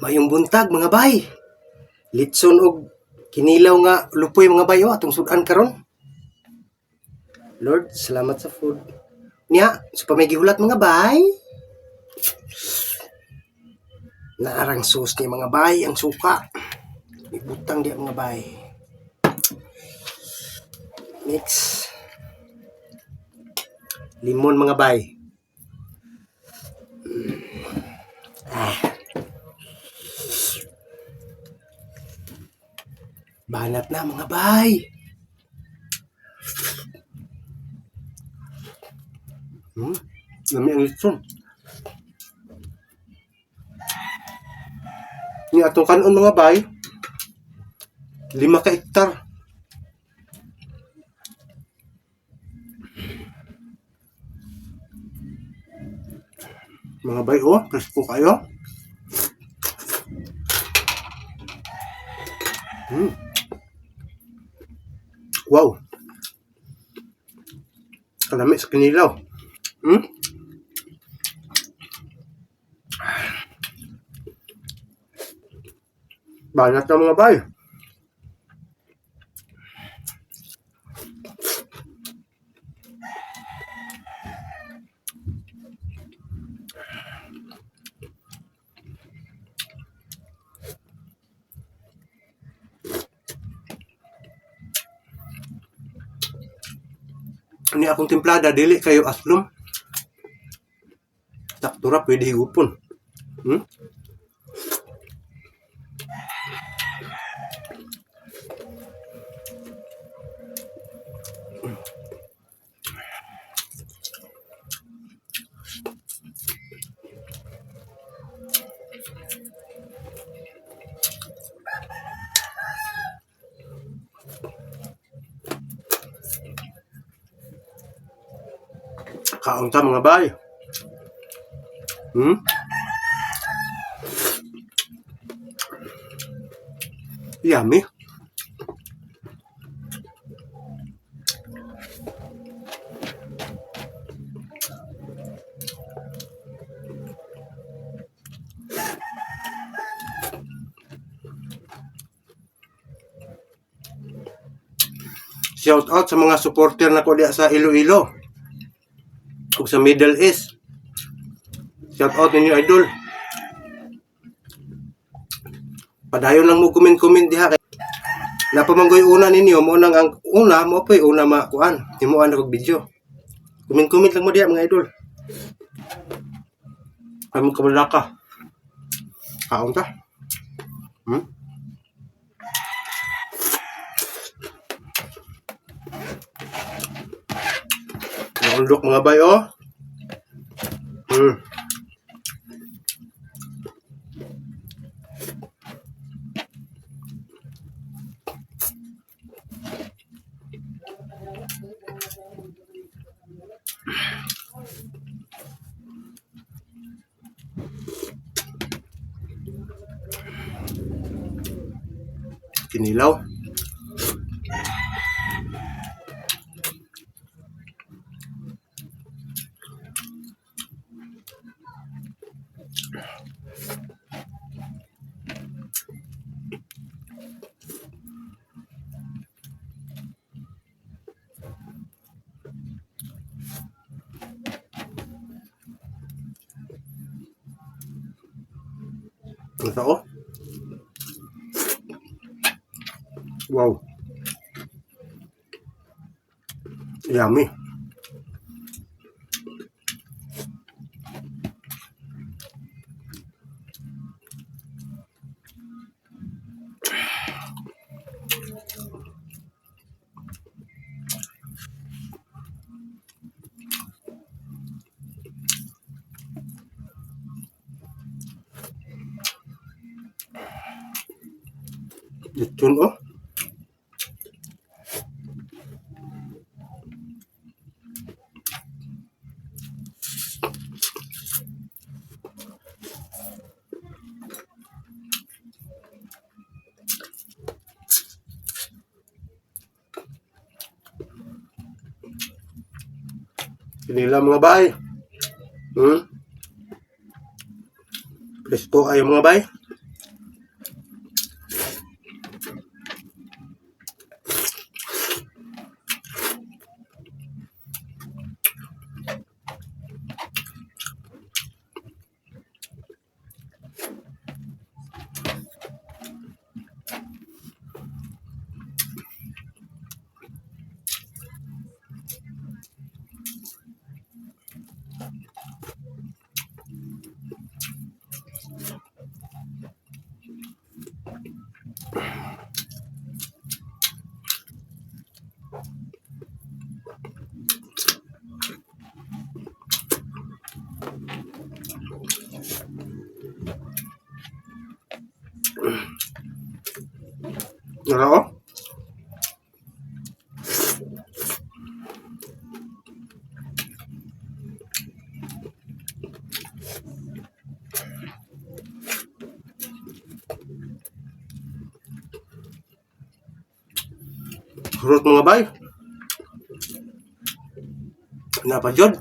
Mayong buntag mga bay. Litson og kinilaw nga lupoy mga bay atong sudan karon. Lord, salamat sa food. Nya, so pa may gihulat mga bay. Naarang sauce ni mga bay ang suka. Ibutang di mga bay. Mix. Limon mga bay. Banat na mga bay. Lami ang litson. Ni atong kanon mga bay. 5 ka hektar. Mga bay presko kayo. Wow. Kalami sa kinilaw. Banat na mga bay. Ini akong timplada, dili kayo aslom. Taktura, pwede higupon. Kaon ta mga bay. Yummy. Shout out sa mga supporter na ko diya sa Iloilo ug sa Middle East. Shout out ninyo idol. Padayon lang mo comment diha kay napamanggoy una ninyo mo nang ang una mo pay una makuan himuan og video. Comment lang mo diha mga idol. Kamo kabalaka. Kaon ta. Naundok mga bay kinilaw. Ito wow. Yummy. Litson Kinilaw mga bay. Presko kayo mga bay. Naro? Surut mga bay. Napa jod?